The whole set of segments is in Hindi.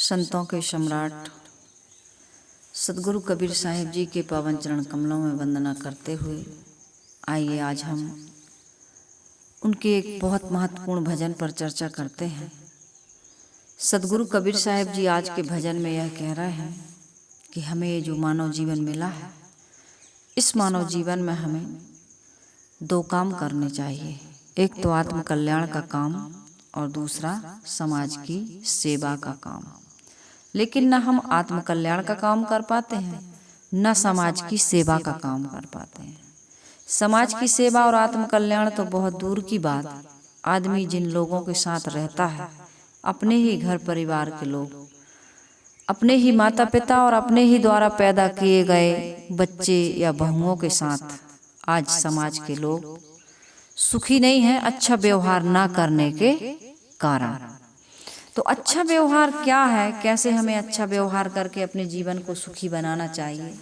संतों के सम्राट सदगुरु कबीर साहिब जी के पावन चरण कमलों में वंदना करते हुए आइए आज हम उनके एक बहुत महत्वपूर्ण भजन पर चर्चा करते हैं। सदगुरु कबीर साहिब जी आज के भजन में यह कह रहे हैं कि हमें ये जो मानव जीवन मिला है, इस मानव जीवन में हमें दो काम करने चाहिए। एक तो आत्म कल्याण का काम और दूसरा समाज की सेवा का काम। लेकिन न हम आत्म कल्याण का काम कर पाते हैं, न समाज की सेवा का काम कर पाते हैं। समाज की सेवा और आत्म कल्याण तो बहुत दूर की बात। आदमी जिन लोगों के साथ रहता है, अपने ही घर परिवार के लोग, अपने ही माता पिता और अपने ही द्वारा पैदा किए गए बच्चे या बहुओं के साथ आज समाज के लोग सुखी नहीं हैं, अच्छा व्यवहार ना करने के कारण। तो अच्छा व्यवहार क्या है, कैसे हमें अच्छा व्यवहार करके अपने जीवन को सुखी बनाना चाहिए।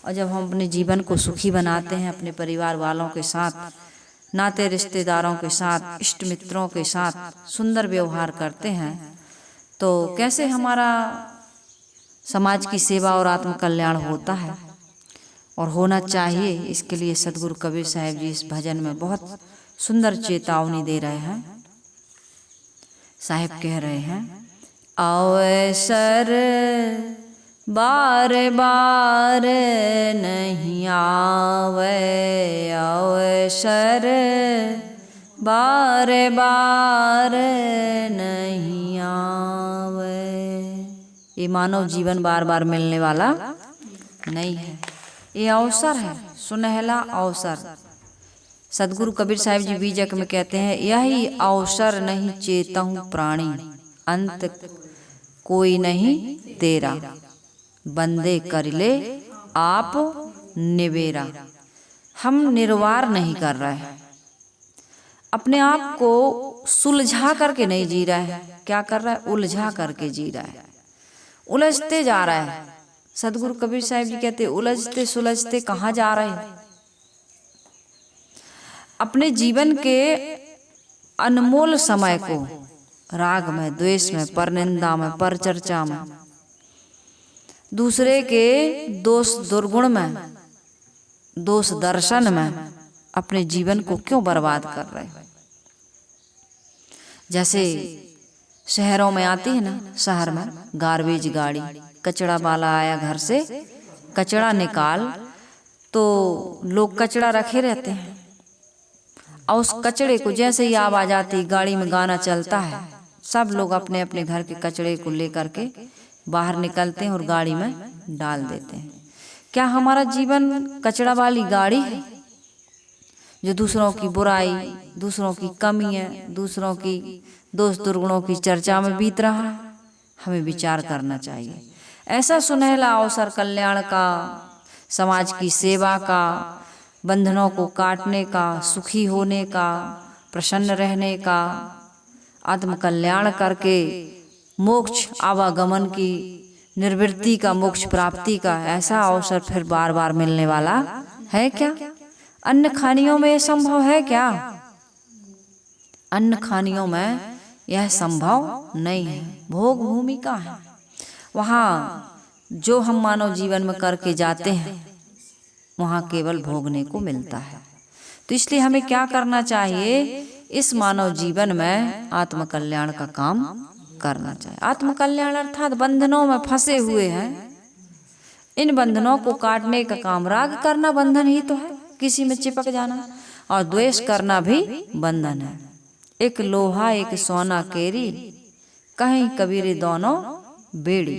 और जब हम अपने जीवन को सुखी बनाते हैं, अपने परिवार वालों के साथ, नाते रिश्तेदारों के साथ, इष्ट मित्रों के साथ सुंदर व्यवहार करते हैं, तो कैसे हमारा समाज की सेवा और आत्म कल्याण होता है और होना चाहिए। इसके लिए सदगुरु कबीर साहिब जी इस भजन में बहुत सुंदर चेतावनी दे रहे हैं। साहिब कह रहे हैं, अवसर बार बार नहीं आवे, अवसर बार बार नहीं आवे। ये मानव जीवन बार बार मिलने वाला नहीं है, ये अवसर है, सुनहला अवसर। सदगुरु कबीर साहिब जी बीजक में कहते हैं, यही अवसर नहीं चेतहूँ प्राणी, अंत कोई नहीं तेरा, बंदे कर ले आप निबेरा। हम निर्वार नहीं कर रहे हैं, अपने आप को सुलझा करके नहीं जी रहे हैं। क्या कर रहा है? उलझा करके जी रहा है, उलझते जा रहा है। सदगुरु कबीर साहिब जी कहते, उलझते सुलझते कहाँ जा रहे हैं? अपने जीवन के अनमोल समय को राग में, द्वेष में, परनिंदा में, परचर्चा में, दूसरे के दोष दुर्गुण में, दोष दर्शन में अपने जीवन को क्यों बर्बाद कर रहे हैं? जैसे शहरों में आती है ना, शहर में गार्बेज गाड़ी, कचरा वाला आया घर से कचरा निकाल, तो लोग कचरा रखे रहते हैं और उस कचड़े को जैसे ही आवाज आती, गाड़ी में गाना चलता है, सब लोग अपने अपने घर के कचड़े को लेकर के बाहर निकलते हैं और गाड़ी में डाल देते हैं। क्या हमारा जीवन कचड़ा वाली गाड़ी है जो दूसरों की बुराई, दूसरों की कमियां, दूसरों की दोष दुर्गुणों की चर्चा में बीत रहा है? हमें विचार करना चाहिए। ऐसा सुनहला अवसर कल्याण का, समाज की सेवा का, बंधनों को काटने का, सुखी होने का, प्रसन्न रहने का, आत्म कल्याण करके मोक्ष आवागमन की, निर्वृत्ति का, मोक्ष प्राप्ति का ऐसा अवसर फिर बार बार मिलने वाला है क्या? अन्य खानियों में यह संभव है क्या? अन्य खानियों में यह संभव नहीं है। भोग भूमिका है, वहाँ जो हम मानव जीवन में करके जाते हैं वहाँ केवल भोगने को मिलता है। तो इसलिए हमें क्या करना चाहिए? इस मानव जीवन में आत्म कल्याण का काम करना चाहिए। आत्म कल्याण अर्थात बंधनों में फंसे हुए हैं, इन बंधनों को काटने का काम। राग करना बंधन ही तो है, किसी में चिपक जाना, और द्वेष करना भी बंधन है। एक लोहा एक सोना केरी, कहीं कबीरे दोनों बेड़ी।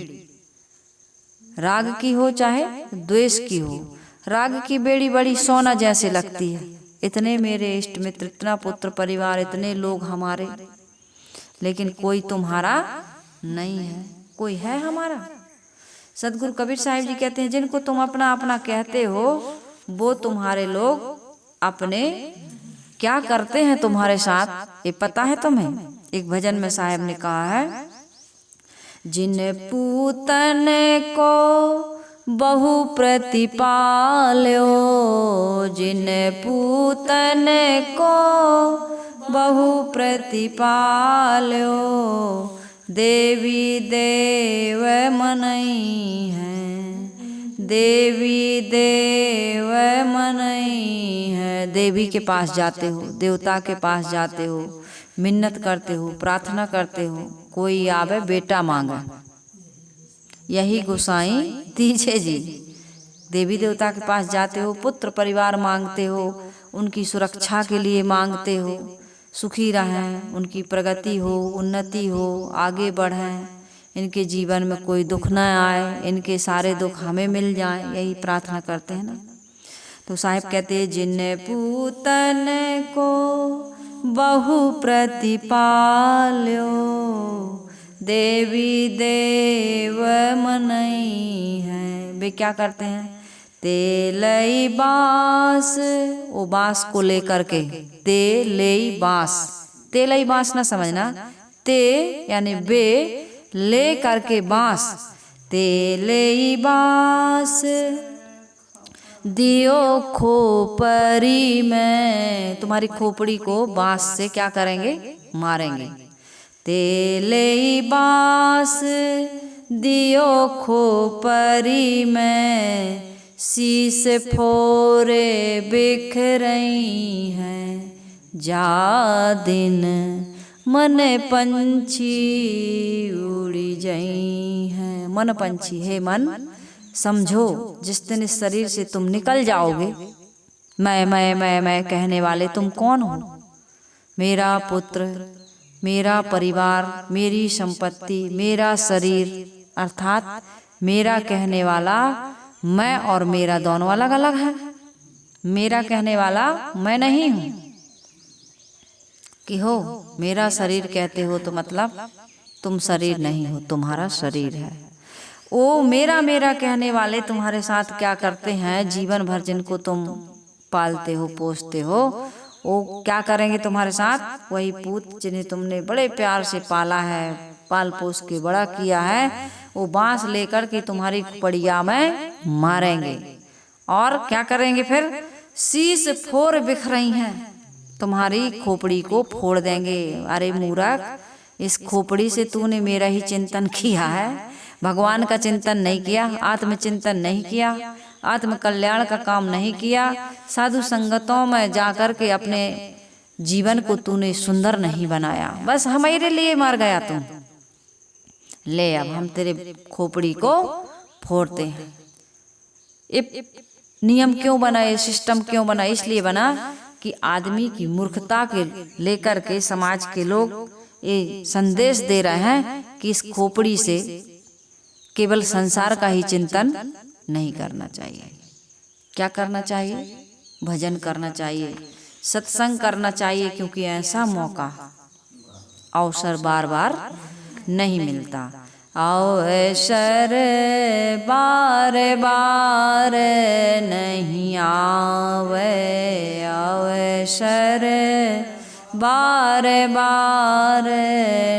राग की हो चाहे द्वेष की हो, राग की बेड़ी बड़ी सोना जैसे लगती है। इतने मेरे इष्ट मित्र, इतना पुत्र परिवार, इतने लोग हमारे, लेकिन कोई तुम्हारा नहीं है। कोई है हमारा? सदगुरु कबीर साहिब जी कहते हैं, जिनको तुम अपना अपना कहते हो वो तुम्हारे लोग अपने क्या करते हैं तुम्हारे साथ, ये पता है तुम्हें? एक भजन में साहिब ने कहा है, जिन पूतन को बहु प्रतिपाल्यो, जिन पूतन को बहु प्रतिपाल्यो, देवी देव मनई है, देवी देव मनई है। देवी के पास जाते हो, देवता के पास जाते हो, मिन्नत करते हो, प्रार्थना करते हो, कोई आवे बेटा मांगे, यही गोसाई दीजे जी। देवी देवता के पास जाते हो, पुत्र परिवार मांगते हो, उनकी सुरक्षा के लिए मांगते हो, सुखी रहें, उनकी प्रगति हो, उन्नति हो, आगे बढ़ें, इनके जीवन में कोई दुख न आए, इनके सारे दुख हमें मिल जाए, यही प्रार्थना करते हैं ना। तो साहिब कहते हैं, जिन पूतन को बहु प्रतिपाल्यो, देवी देव मनई है। वे क्या करते हैं? तेलई बांस, वो बांस को लेकर के, तेलई बांस, तेलई बांस ना समझना, ते यानी बे, ले करके बांस, तेलई बांस दियो खोपड़ी में, तुम्हारी खोपड़ी को बांस से क्या करेंगे? मारेंगे। तेलई बांस दियो खोपड़ी में, शीस फोरे बिखरई हैं, जा दिन मन पंछी उड़ी जई हैं। मन पंछी, हे मन समझो, जिस दिन इस शरीर से तुम निकल जाओगे, मैं कहने वाले तुम कौन हो? मेरा पुत्र, मेरा परिवार, मेरी संपत्ति, मेरा शरीर, अर्थात मेरा कहने वाला मैं और मेरा दोनों अलग अलग है। मेरा कहने वाला मैं नहीं हूँ कि हो मेरा शरीर कहते हो, तो मतलब तुम शरीर नहीं हो, तुम्हारा शरीर है। ओ मेरा मेरा कहने वाले तुम्हारे साथ क्या करते हैं? जीवन भर जिनको तुम पालते हो, पोसते हो, वो क्या करेंगे तुम्हारे साथ? वही पूत जिन्हें तुमने बड़े प्यार से पाला है, पाल पोस के बड़ा किया है, वो बांस लेकर के तुम्हारी पड़िया में मारेंगे। और क्या करेंगे फिर? शीश फोड़ बिखरई हैं, तुम्हारी खोपड़ी को फोड़ देंगे। अरे मूर्ख, इस खोपड़ी से तूने मेरा ही चिंतन किया है, भगवान का चिंतन नहीं किया, आत्मचिंतन नहीं किया, आत्म कल्याण का काम नहीं किया, साधु संगतों में जाकर के अपने जीवन को तूने सुंदर नहीं बनाया, बस हमारे लिए मर गया तुम। ले अब हम तेरे खोपड़ी को फोड़ते हैं। ये नियम क्यों बना, ये सिस्टम क्यों बना? इसलिए बना कि आदमी की मूर्खता के लेकर के समाज के लोग ये संदेश दे रहे हैं कि इस खोपड़ी से केवल संसार का ही चिंतन नहीं करना चाहिए। क्या करना चाहिए? भजन करना चाहिए, सत्संग करना चाहिए, क्योंकि ऐसा मौका अवसर बार बार नहीं मिलता। अवसर बार बार नहीं आवे, अवसर बार बार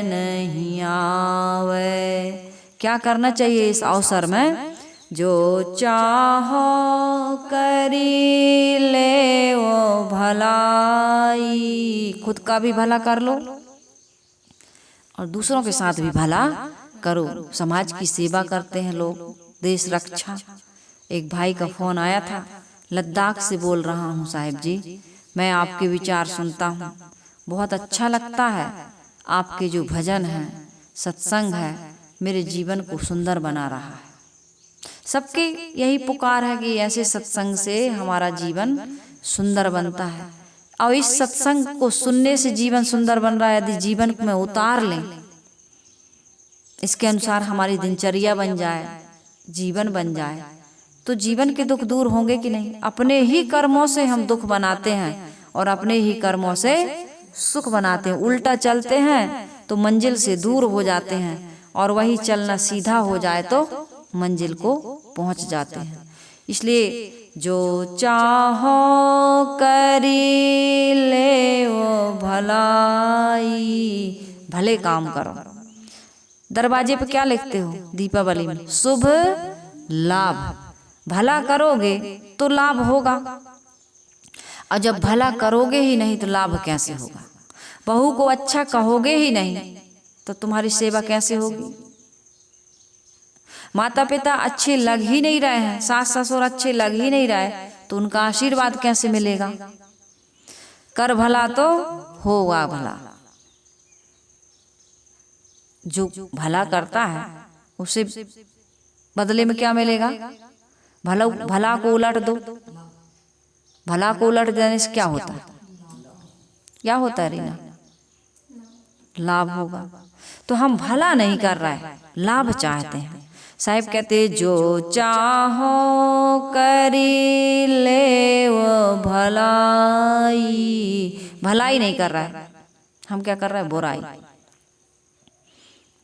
नहीं आवे। क्या करना चाहिए इस अवसर में? जो चाहो करी ले वो भलाई, खुद का भी भला कर लो और दूसरों के साथ भी भला करो। समाज की सेवा करते हैं लोग, देश रक्षा। एक भाई का फोन आया था, लद्दाख से बोल रहा हूँ साहिब जी, मैं आपके विचार सुनता हूँ, बहुत अच्छा लगता है, आपके जो भजन हैं, सत्संग है, मेरे जीवन को सुंदर बना रहा है। सबके यही पुकार है कि ऐसे सत्संग से हमारा जीवन सुंदर बनता है। और इस सत्संग को सुनने से जीवन सुंदर बन रहा है, यदि जीवन में उतार लें, इसके अनुसार हमारी दिनचर्या बन जाए, जीवन बन जाए, तो जीवन के दुख दूर होंगे कि नहीं? अपने ही कर्मों से हम दुख बनाते हैं और अपने ही कर्मों से सुख बनाते हैं। उल्टा चलते हैं तो मंजिल से दूर हो जाते हैं, और वही चलना सीधा हो जाए तो मंजिल को पहुंच जाते हैं। इसलिए जो चाहो करी ले वो भलाई, भले काम करो। दरवाजे पे क्या लिखते हो दीपावली में? शुभ लाभ। भला करोगे तो लाभ होगा, और जब भला करोगे ही नहीं तो लाभ कैसे होगा? बहू को अच्छा कहोगे ही नहीं तो तुम्हारी सेवा कैसे होगी? माता पिता अच्छे लग ही नहीं रहे हैं, सास ससुर अच्छे लग ही नहीं रहे, तो उनका आशीर्वाद कैसे मिलेगा? कर भला तो होगा भला। जो भला करता है उसे बदले में क्या मिलेगा? भला को उलट दो, भला को उलट देने से क्या होता है? क्या होता है रीना? लाभ होगा। तो हम भला नहीं कर रहे हैं, लाभ चाहते हैं। साहिब कहते जो चाहो करी ले वो भलाई, भलाई नहीं कर रहा है, हम क्या कर रहे हैं? बुराई।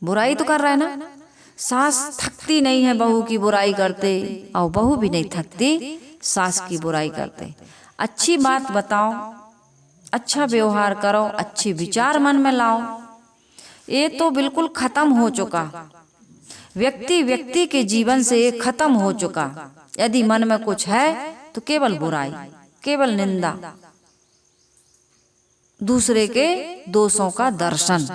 बुराई तो कर रहा है ना। सास थकती नहीं है बहू की बुराई करते, और बहू भी नहीं थकती सास की बुराई करते। अच्छी बात बताओ, अच्छा व्यवहार करो, अच्छे विचार मन में लाओ। ये तो बिल्कुल खत्म हो चुका, व्यक्ति व्यक्ति के जीवन से ये खत्म हो चुका। यदि मन में कुछ है तो केवल बुराई, केवल निंदा, दूसरे के दोषों का दर्शन।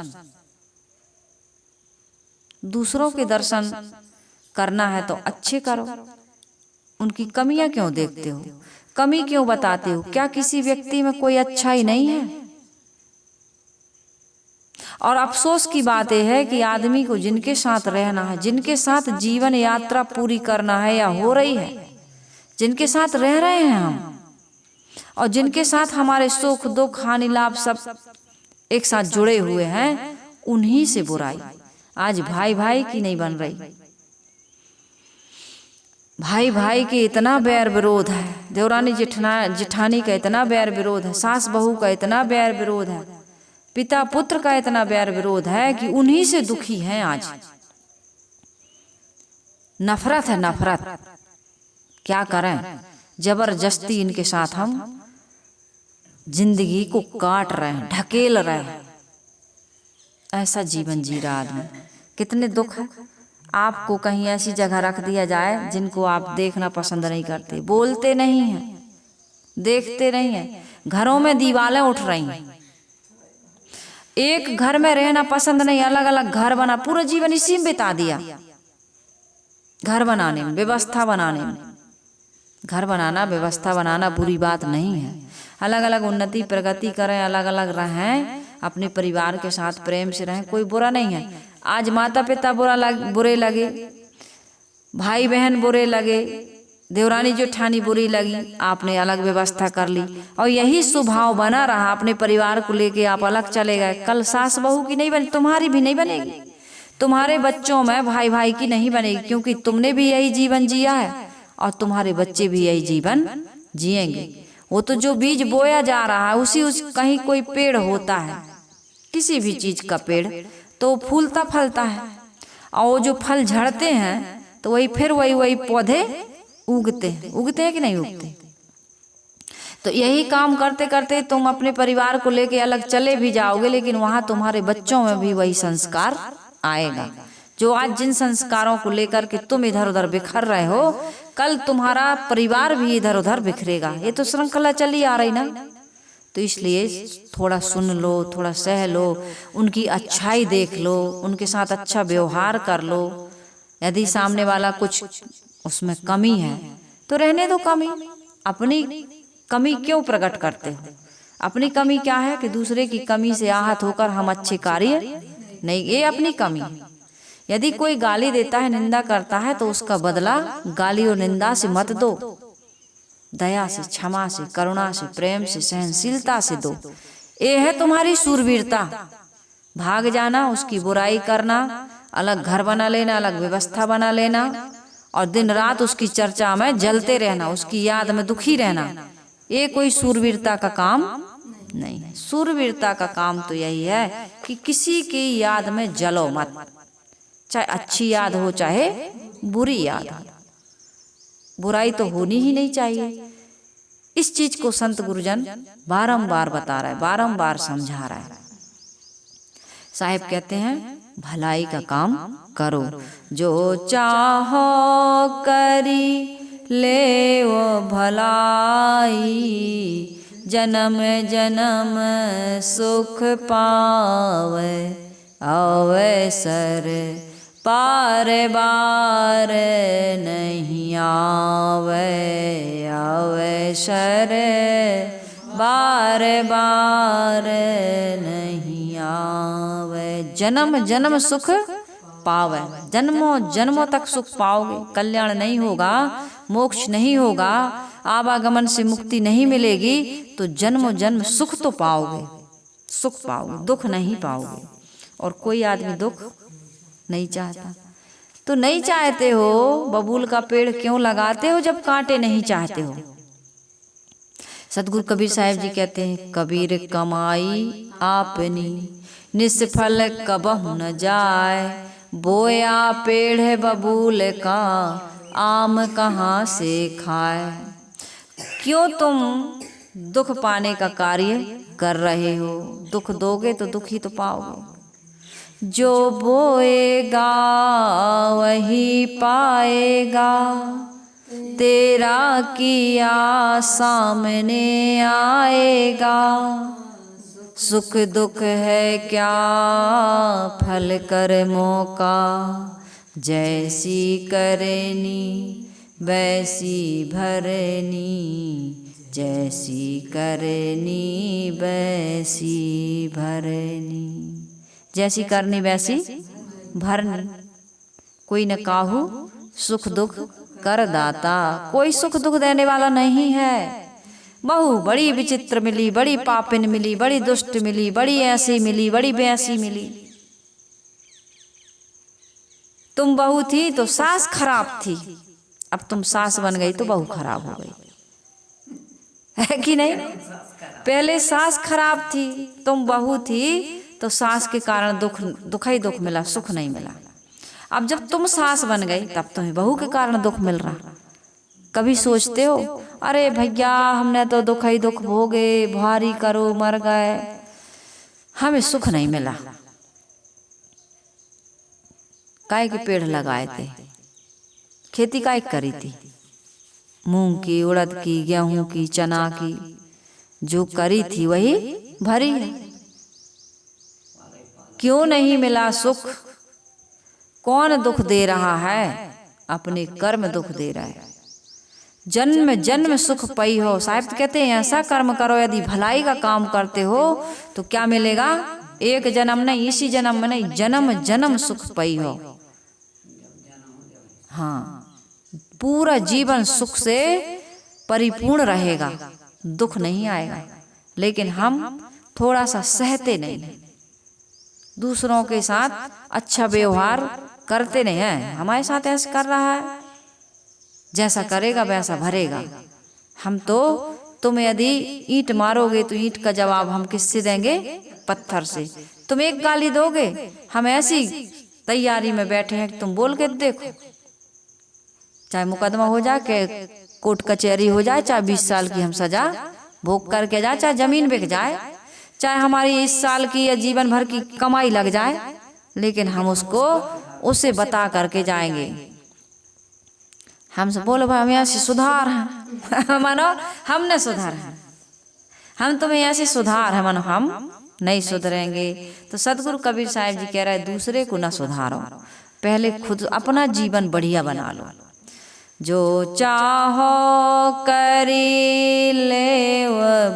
दूसरों के दर्शन करना है तो अच्छे करो, उनकी कमियां क्यों देखते हो? कमी क्यों बताते हो? क्या किसी व्यक्ति में कोई अच्छाई नहीं है? और अफसोस की बात यह है कि आदमी को जिनके साथ रहना है, जिनके साथ जीवन यात्रा पूरी करना है या हो रही है, जिनके साथ रह रहे हैं हम, और जिनके साथ हमारे सुख दुख हानि लाभ सब एक साथ जुड़े हुए हैं, उन्हीं से बुराई। आज भाई भाई की नहीं बन रही, भाई भाई के इतना बैर विरोध है, देवरानी जेठानी का इतना बैर विरोध है, सास बहू का इतना बैर विरोध है, पिता पुत्र का इतना बैर विरोध है कि उन्हीं से दुखी हैं आज। नफरत है, नफरत। क्या करें? जबरदस्ती इनके साथ हम जिंदगी को काट रहे हैं, ढकेल रहे हैं। ऐसा जीवन जी रहा आदमी। कितने दुख है। आपको कहीं ऐसी जगह रख दिया जाए जिनको आप देखना पसंद नहीं करते, बोलते नहीं हैं, देखते नहीं हैं, घरों में दीवारें उठ रही हैं, एक घर में रहना पसंद नहीं, अलग अलग घर बना, पूरा जीवन इसी में बिता दिया। घर बनाने में, व्यवस्था बनाने में। घर बनाना, व्यवस्था बनाना बुरी बात नहीं है। अलग अलग उन्नति प्रगति करें, अलग अलग रहें, अपने परिवार के साथ प्रेम से रहें, कोई बुरा नहीं है। आज माता पिता बुरे लगे, भाई बहन बुरे लगे, देवरानी जेठानी बुरी लगी, आपने अलग व्यवस्था कर ली, और यही स्वभाव बना रहा अपने परिवार को लेके आप अलग चले गए। कल सास बहू की नहीं बनी, तुम्हारी भी नहीं बनेगी, तुम्हारे बच्चों में भाई भाई की नहीं बनेगी, क्योंकि तुमने भी यही जीवन जिया है और तुम्हारे बच्चे भी यही जीवन जिएंगे। वो तो जो बीज बोया जा रहा है उसी कहीं कोई पेड़ होता है, किसी भी चीज का पेड़, तो फूलता फलता है, और वो जो फल झड़ते हैं तो वही फिर वही पौधे उगते हैं कि नहीं उगते? तो यही काम करते करते तुम अपने परिवार को लेके अलग चले भी जाओगे, लेकिन वहां तुम्हारे बच्चों में भी वही संस्कार आएगा। जो आज जिन संस्कारों को लेकर के तुम इधर उधर बिखर रहे हो, कल तुम्हारा परिवार भी इधर उधर बिखरेगा। ये तो श्रृंखला चली आ रही ना। तो इसलिए थोड़ा सुन लो, थोड़ा सह लो, उनकी अच्छाई देख लो, उनके साथ अच्छा व्यवहार कर लो। यदि सामने वाला कुछ उसमें कमी है तो रहने दो कमी। अपनी कमी क्यों प्रकट करते हो? अपनी कमी क्या है कि दूसरे की कमी से आहत होकर हम अच्छे कार्य नहीं, ये अपनी कमी है। यदि कोई गाली देता है, निंदा करता है, तो उसका बदला गाली और निंदा से मत दो, दया से, क्षमा से, करुणा से, प्रेम से, सहनशीलता से दो। ये है तुम्हारी सूरवीरता। भाग जाना, उसकी बुराई करना, अलग घर बना लेना, अलग व्यवस्था बना लेना, और दिन रात उसकी चर्चा में जलते रहना, उसकी याद में दुखी रहना, ये कोई सूरवीरता का काम नहीं है। सूरवीरता का काम तो यही है कि किसी की याद में जलो मत, चाहे अच्छी याद हो चाहे बुरी याद हो। बुराई तो होनी ही नहीं चाहिए। इस चीज को संत गुरुजन बारंबार बता रहा है, बारंबार समझा रहा है। साहिब कहते हैं भलाई का काम करो, जो चाहो करी ले वो भलाई, जन्म जन्म सुख पावे अवसर पार बार नहीं आवे, अवसर बार बार नहीं आवे। जन्म जन्म सुख पावे, जन्मों जन्मों तक सुख पाओगे, कल्याण नहीं होगा, मोक्ष नहीं होगा, आवागमन से मुक्ति नहीं मिलेगी, तो जन्मों जन्म सुख तो पाओगे, सुख पाओगे, दुख नहीं पाओगे। और कोई आदमी दुख नहीं चाहता। तो नहीं चाहते हो, बबूल का पेड़ क्यों लगाते हो जब कांटे नहीं चाहते हो? सतगुरु कबीर साहब जी कहते हैं, कबीर कमाई आपनी निष्फल कबहु न जाए, बोया पेड़ बबूल का आम कहाँ से खाए। क्यों तुम दुख पाने का कार्य कर रहे हो? दुख दोगे तो दुख ही तो पाओगे। जो बोएगा वही पाएगा, तेरा किया सामने आएगा। सुख दुख है क्या फल कर्मों का, जैसी करनी वैसी भरनी, जैसी करनी वैसी भरनी। जैसी करनी वैसी भरनी। कोई न काहू सुख दुख कर दाता, कोई सुख दुख देने वाला नहीं है। बहू बड़ी विचित्र मिली, बड़ी पापिन मिली, बड़ी दुष्ट मिली, बड़ी ऐसी मिली, बड़ी वैसी मिली। तुम बहू थी तो सास खराब थी, अब तुम सास बन गई तो बहू खराब हो गई, है कि नहीं? पहले सास खराब थी, तुम बहू थी तो सास के कारण दुख ही दुख मिला, सुख नहीं मिला। अब जब तुम सास बन गई तब तुम्हें बहू के कारण दुख मिल रहा। कभी सोचते हो अरे भैया हमने तो दुख ही दुख भोगे, भारी करो मर गए, हमें सुख नहीं मिला। काय के पेड़ लगाए थे, खेती काय करी थी, मूंग की, उड़द की, गेहूं की, चना की, जो करी थी वही भरी है। क्यों नहीं मिला सुख? कौन दुख दे रहा है? अपने कर्म दुख दे रहा है। जन्म जन्म सुख पई हो। साहिब कहते हैं ऐसा कर्म करो, यदि भलाई का काम करते हो तो क्या मिलेगा? एक जन्म नहीं, इसी जन्म में नहीं, जन्म जन्म सुख पई हो। हाँ, पूरा जीवन सुख से परिपूर्ण रहेगा, दुख नहीं आएगा। लेकिन हम थोड़ा सा सहते नहीं, दूसरों के साथ अच्छा व्यवहार करते नहीं हैं। हमारे साथ ऐसा कर रहा है, जैसा करेगा वैसा भरेगा। हम तो तुम यदि ईंट मारोगे तो ईंट का जवाब हम किससे देंगे? पत्थर से। तुम एक गाली दोगे, हम ऐसी तैयारी में बैठे हैं कि तुम बोल के देखो, चाहे मुकदमा हो जाए, के कोर्ट कचहरी हो जाए, चाहे 20 साल की हम सजा भोग करके जाए, चाहे जमीन बिक जाए, चाहे हमारी इस साल की या जीवन भर की कमाई लग जाए, लेकिन हम उसे बता करके जाएंगे। हमसे बोलो भाई हम यहाँ से सुधार हैं मानो हमने सुधार है, हम तुम्हें ऐसे सुधार है, मानो हम नहीं सुधरेंगे। तो सतगुरु कबीर साहब जी कह रहे हैं दूसरे को ना सुधारो, पहले खुद अपना जीवन बढ़िया बना लो। जो चाहो करी ले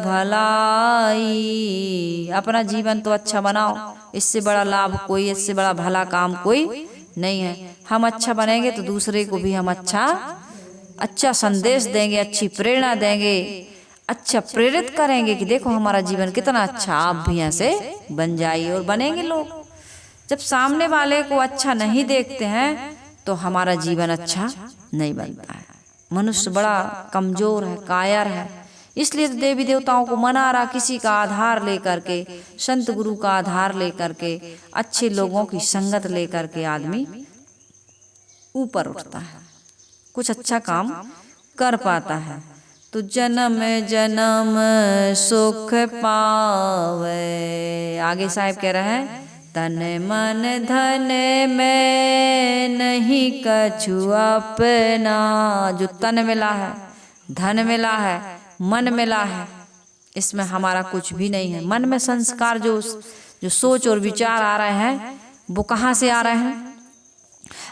भलाई, अपना जीवन तो अच्छा बनाओ, इससे बड़ा लाभ कोई, इससे बड़ा भला काम कोई नहीं है। हम अच्छा बनेंगे तो दूसरे को भी हम अच्छा संदेश देंगे, अच्छी प्रेरणा देंगे, अच्छा प्रेरित करेंगे कि देखो हमारा जीवन कितना अच्छा, आप भी ऐसे बन जाइए और बनेंगे लोग। जब सामने वाले को अच्छा नहीं देखते हैं तो हमारा जीवन अच्छा नहीं बनता है। मनुष्य बड़ा कमजोर है, कायर है, इसलिए तो देवी देवताओं को मना रहा, किसी का आधार लेकर के, संत गुरु का आधार लेकर के, अच्छे लोगों की संगत लेकर के आदमी ऊपर उठता है, कुछ अच्छा काम कर पाता है। तो जन्म जन्म सुख पावे, आगे साहब कह रहे हैं तन मन धन में नहीं कछु अपना। जो तन मिला है, धन मिला है, मन मिला है, इसमें हमारा कुछ भी नहीं है। मन में संस्कार जो जो सोच और विचार आ रहे हैं वो कहाँ से आ रहे हैं?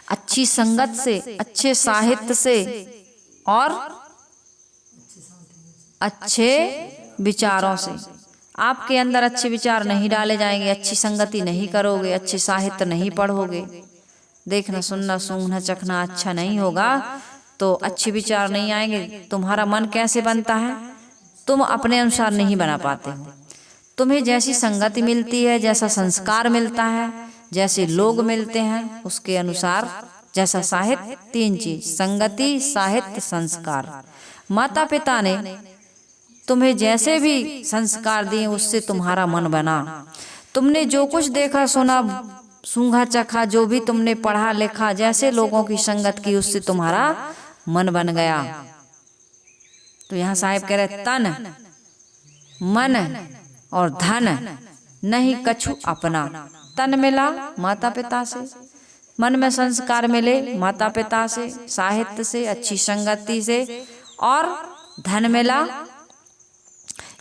अच्छी संगत से, अच्छे साहित्य से और अच्छे विचारों से। आपके अंदर अच्छे विचार नहीं डाले जाएंगे, अच्छी संगति नहीं करोगे, अच्छे साहित्य नहीं पढ़ोगे, देखना सुनना सूंघना चखना अच्छा नहीं होगा तो अच्छे विचार नहीं आएंगे। तुम्हारा मन कैसे बनता है? तुम अपने अनुसार नहीं बना पाते हो। तुम्हें जैसी संगति मिलती है, जैसा संस्कार मिलता है, जैसे लोग मिलते हैं उसके अनुसार, जैसा साहित्य, 3 चीज, संगति, साहित्य, संस्कार। माता पिता ने तुम्हें जैसे भी संस्कार दिए उससे तुम्हारा मन बना। तुमने जो कुछ देखा सुना सूंघा चखा, जो भी तुमने पढ़ा लिखा, जैसे लोगों की संगत की उससे तुम्हारा मन बन गया। तो यहाँ साहिब कह रहे तन मन और धन नहीं कछु अपना। तन मिला माता पिता से, मन में संस्कार मिले माता पिता से, साहित्य से, अच्छी संगति से, और धन मिला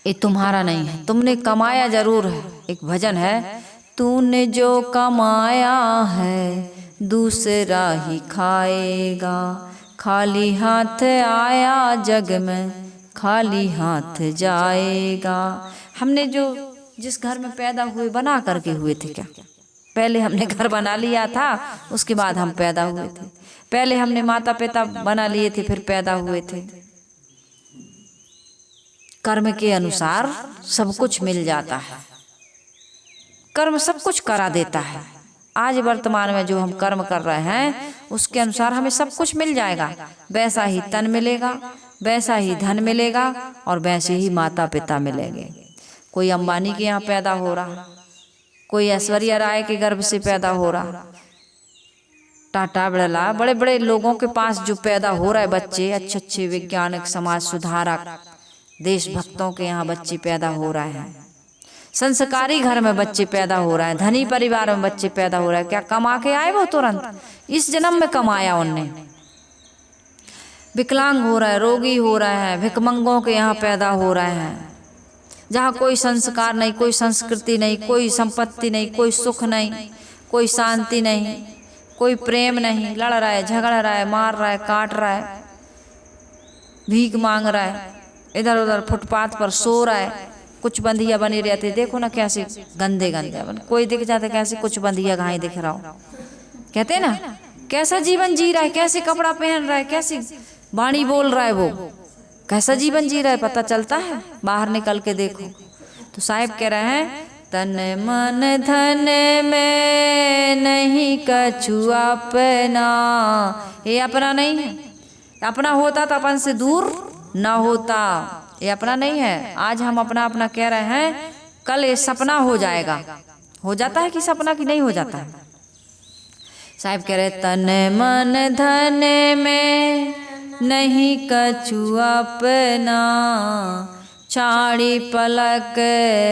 ये तुम्हारा नहीं है, तुमने कमाया जरूर है। एक भजन है, तूने जो कमाया है दूसरा ही खाएगा, खाली हाथ आया जग में खाली हाथ जाएगा। हमने जो जिस घर में पैदा हुए बना करके हुए थे क्या? पहले हमने घर बना लिया था उसके बाद हम पैदा हुए थे। पहले हमने माता पिता बना लिए थे फिर पैदा हुए थे। कर्म के अनुसार सब कुछ मिल जाता है, कर्म सब कुछ करा देता है। आज वर्तमान में जो हम कर्म कर रहे हैं उसके अनुसार हमें सब कुछ मिल जाएगा। वैसा ही तन मिलेगा, वैसा ही धन मिलेगा और वैसे ही माता पिता मिलेंगे। कोई अंबानी के यहाँ पैदा हो रहा, कोई ऐश्वर्या राय के गर्भ से पैदा हो रहा, टाटा बिरला बड़े बड़े लोगों के पास जो पैदा हो रहा है बच्चे, अच्छे अच्छे वैज्ञानिक, समाज सुधारक, देशभक्तों के यहाँ बच्चे पैदा हो रहे हैं। संस्कारी घर में बच्चे पैदा हो रहे हैं, धनी परिवार में बच्चे पैदा हो रहे हैं। क्या कमा के आए वो तुरंत? इस जन्म में कमाया उनने। विकलांग हो रहा है, रोगी हो रहा है, भिखमंगों के यहाँ पैदा हो रहे हैं, जहाँ कोई संस्कार नहीं, कोई संस्कृति नहीं, कोई संपत्ति नहीं, कोई सुख नहीं, कोई शांति नहीं, कोई प्रेम नहीं, लड़ रहा है, झगड़ रहा है, मार रहा है, काट रहा है, भीख मांग रहा है, इधर उधर फुटपाथ पर सो रहा है। कुछ बंधिया बने रहते, देखो ना कैसे गंदे गंदे, कोई दिख जाते कैसे कुछ बंधिया घाई दिख रहा हो, कहते ना कैसा जीवन जी रहा है, कैसे कपड़ा पहन रहा है, कैसी वाणी बोल रहा है, वो कैसा जीवन जी रहा है पता चलता है, बाहर निकल के देखो। तो साहिब कह रहे हैं तन मन धन में नहीं कछु अपना। ये अपना नहीं है, अपना होता तो अपन से दूर ना होता, ये अपना नहीं है। आज हम अपना अपना कह रहे हैं, कल ये सपना हो जाएगा। हो जाता है कि सपना की नहीं हो जाता है? साहिब कह रहे तन मन धन में नहीं कछु अपना, छाड़ी पलक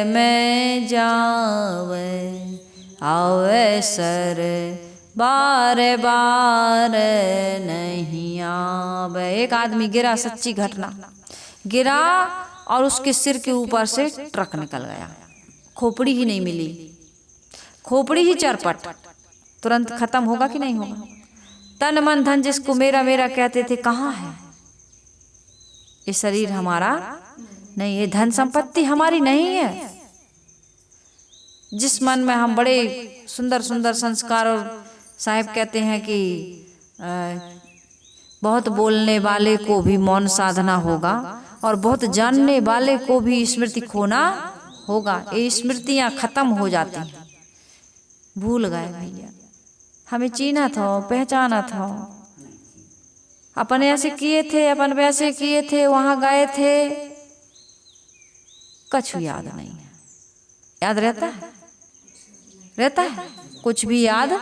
में जावे आवे सर बार बार नहीं आवे। एक आदमी गिरा, सच्ची घटना, गिरा और उसके सिर के ऊपर से ट्रक निकल गया, खोपड़ी ही नहीं मिली, खोपड़ी ही चरपट, तुरंत खत्म होगा कि नहीं होगा? तन मन धन जिसको मेरा मेरा कहते थे कहाँ है? ये शरीर हमारा नहीं है, धन संपत्ति हमारी नहीं है। जिस मन में हम बड़े सुंदर सुंदर संस्कार, और साहिब कहते हैं कि बहुत बोलने वाले को भी मौन साधना होगा और बहुत जानने वाले को भी स्मृति खोना होगा। ये स्मृतियाँ खत्म हो जाती हैं, भूल गए भैया, हमें चीना था, पहचाना था, अपन ऐसे किए थे, अपन वैसे किए थे, वहां गए थे, कछु याद नहीं है। याद रहता है? रहता है? कुछ भी याद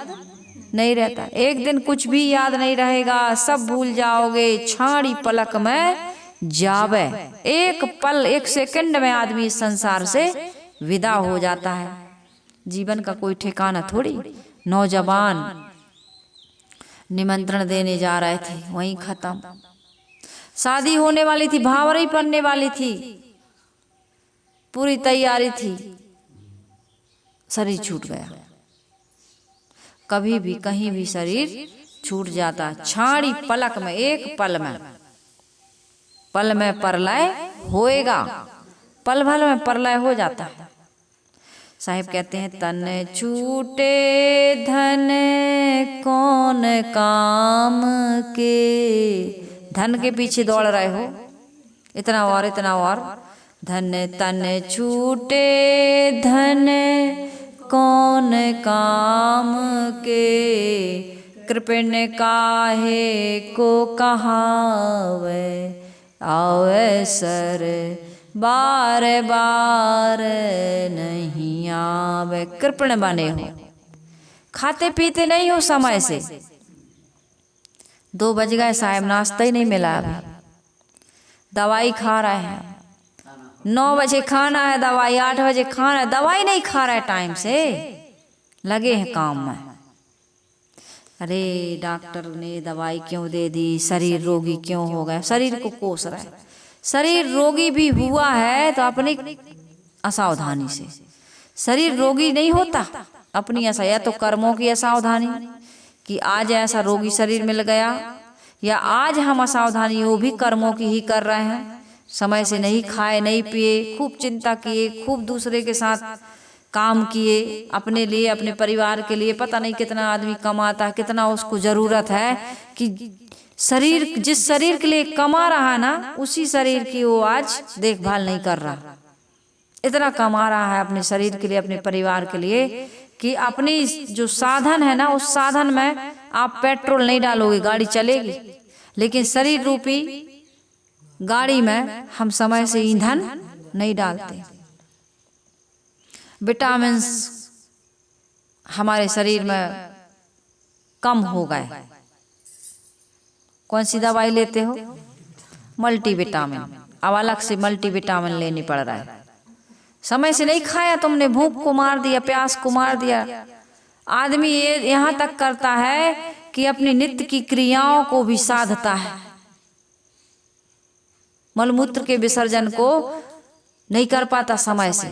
नहीं रहता। एक दिन कुछ भी याद नहीं रहेगा, सब भूल जाओगे, छाड़ी पलक में जावे। एक पल, एक सेकंड में आदमी इस संसार से विदा हो जाता है। जीवन का कोई ठिकाना थोड़ी। नौजवान निमंत्रण देने जा रहे थे, वहीं खत्म। शादी होने वाली थी, भावरी पड़ने वाली थी, पूरी तैयारी थी, शरीर छूट गया। कभी भी कहीं भी शरीर छूट जाता, छाड़ी पलक में, एक पल में प्रलय होएगा, पल भर में प्रलय हो जाता है। साहिब कहते हैं तन छूटे धन कौन काम के, धन के पीछे दौड़ रहे हो, इतना और धन तन छूटे धन कौन काम के, कृपण काहे को कहावे, आवे सर बार बार नहीं आवे। कृपण बने हो, खाते पीते नहीं हो समय से। 2 बज गए साहब, नाश्ता ही नहीं मिला अभी, दवाई खा रहे हैं। 9 बजे खाना है दवाई, 8 बजे खाना है दवाई, नहीं खा रहा है टाइम से, लगे हैं काम में। अरे डॉक्टर ने दवाई क्यों दे दी, शरीर रोगी क्यों हो गया, शरीर को कोस रहा है। शरीर रोगी भी हुआ है तो अपनी असावधानी से, शरीर रोगी नहीं होता अपनी ऐसा, या तो कर्मों की असावधानी कि आज ऐसा रोगी शरीर मिल गया, या आज हम असावधानी वो भी कर्मों की ही कर रहे हैं। समय से नहीं खाए नहीं पिए, खूब चिंता किए, खूब दूसरे के साथ काम किए, अपने लिए अपने परिवार के लिए। पता नहीं कितना आदमी कमाता है, कितना उसको जरूरत है कि शरीर, जिस शरीर के लिए कमा रहा है ना, उसी शरीर की वो आज देखभाल नहीं कर रहा। इतना कमा रहा है अपने शरीर के लिए, अपने परिवार के लिए, कि अपनी जो साधन है ना, उस साधन में आप पेट्रोल नहीं डालोगे गाड़ी चलेगी, लेकिन शरीर रूपी गाड़ी में हम समय से ईंधन नहीं डालते। विटामिन्स हमारे शरीर में कम हो गए। कौन सी दवाई लेते हो? मल्टीविटामिन। अब अलग से मल्टीविटामिन लेनी पड़ रहा है। समय से नहीं खाया तुमने, भूख को मार दिया, प्यास को मार दिया। आदमी ये यहाँ तक करता है कि अपनी नित्य की क्रियाओं को भी साधता है, मलमूत्र के विसर्जन को नहीं कर पाता समय से।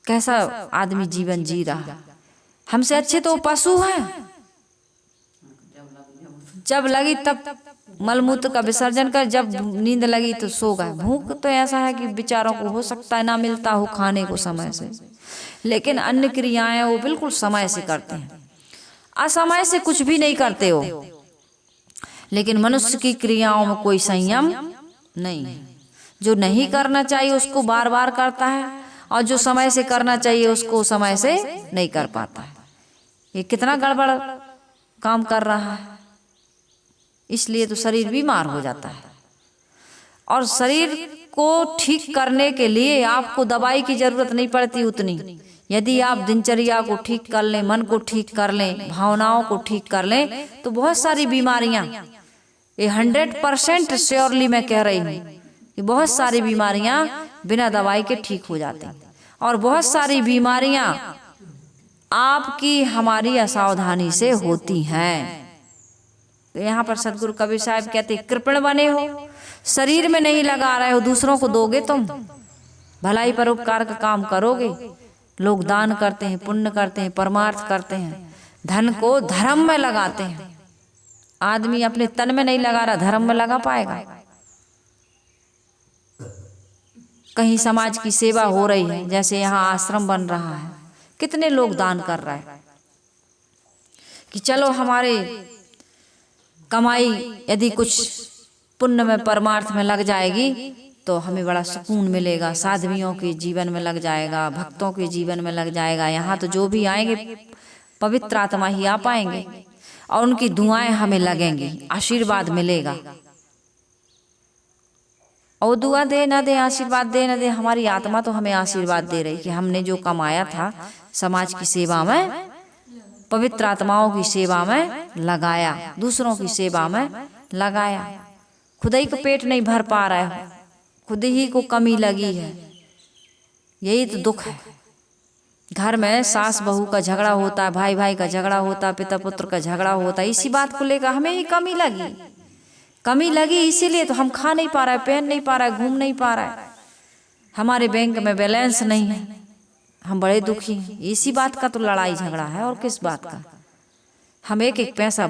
कैसा आदमी जीवन जी रहा। हमसे अच्छे तो पशु हैं, जब लगी तब मलमूत्र का विसर्जन कर, जब नींद लगी तो सो गए। भूख तो ऐसा है कि बेचारों को हो सकता है ना मिलता हो खाने को समय से, लेकिन अन्य क्रियाएं वो बिल्कुल समय से करते हैं। असमय से कुछ भी नहीं करते हो, लेकिन मनुष्य की क्रियाओं में कोई संयम नहीं है। जो नहीं करना चाहिए उसको बार बार करता है, और जो समय से करना चाहिए उसको समय से नहीं कर पाता है। ये कितना गड़बड़ काम कर रहा है। इसलिए तो शरीर बीमार हो जाता है। और शरीर को ठीक करने के लिए आपको दवाई की जरूरत नहीं पड़ती उतनी। यदि आप दिनचर्या को ठीक कर लें, मन को ठीक कर लें, भावनाओं को ठीक कर लें, तो बहुत सारी बीमारियां, ये 100% श्योरली मैं कह रही हूँ कि बहुत सारी बीमारियां बिना दवाई के ठीक हो जाती हैं। और बहुत सारी बीमारियां आपकी हमारी असावधानी से होती हैं। तो यहाँ पर सदगुरु कबीर साहब कहते हैं, कृपण बने हो, शरीर में नहीं लगा रहे हो, दूसरों को दोगे तुम, भलाई परोपकार का काम करोगे। लोग दान करते हैं, पुण्य करते हैं, परमार्थ करते हैं, धन को धर्म में लगाते हैं। आदमी अपने तन में नहीं लगा रहा, धर्म में लगा पाएगा? कहीं समाज की सेवा हो रही है, जैसे यहाँ आश्रम बन रहा है, कितने लोग दान कर रहे हैं कि चलो हमारे कमाई यदि कुछ पुण्य में परमार्थ में लग जाएगी तो हमें बड़ा सुकून मिलेगा, साध्वियों के जीवन में लग जाएगा, भक्तों के जीवन में लग जाएगा। यहाँ तो जो भी आएंगे पवित्र आत्मा ही आ पाएंगे, और उनकी दुआएं हमें लगेंगी, आशीर्वाद मिलेगा। और दुआ दे न दे, आशीर्वाद दे न दे, हमारी आत्मा तो हमें आशीर्वाद दे रही कि हमने जो कमाया था समाज की सेवा में, पवित्र आत्माओं की सेवा में लगाया, दूसरों की सेवा में लगाया। खुद ही को पेट नहीं भर पा रहा है, खुद ही को कमी लगी है। यही तो दुख है। घर में सास बहू का झगड़ा होता है, भाई भाई का झगड़ा होता है, पिता पुत्र का झगड़ा होता है, इसी बात को लेकर हमें ही कमी लगी, इसीलिए तो हम खा नहीं पा रहा है, पहन नहीं पा रहा है, घूम नहीं पा रहा है, हमारे बैंक में बैलेंस नहीं है, हम बड़े दुखी हैं। इसी बात का तो लड़ाई झगड़ा है, और किस बात का। हम एक एक पैसा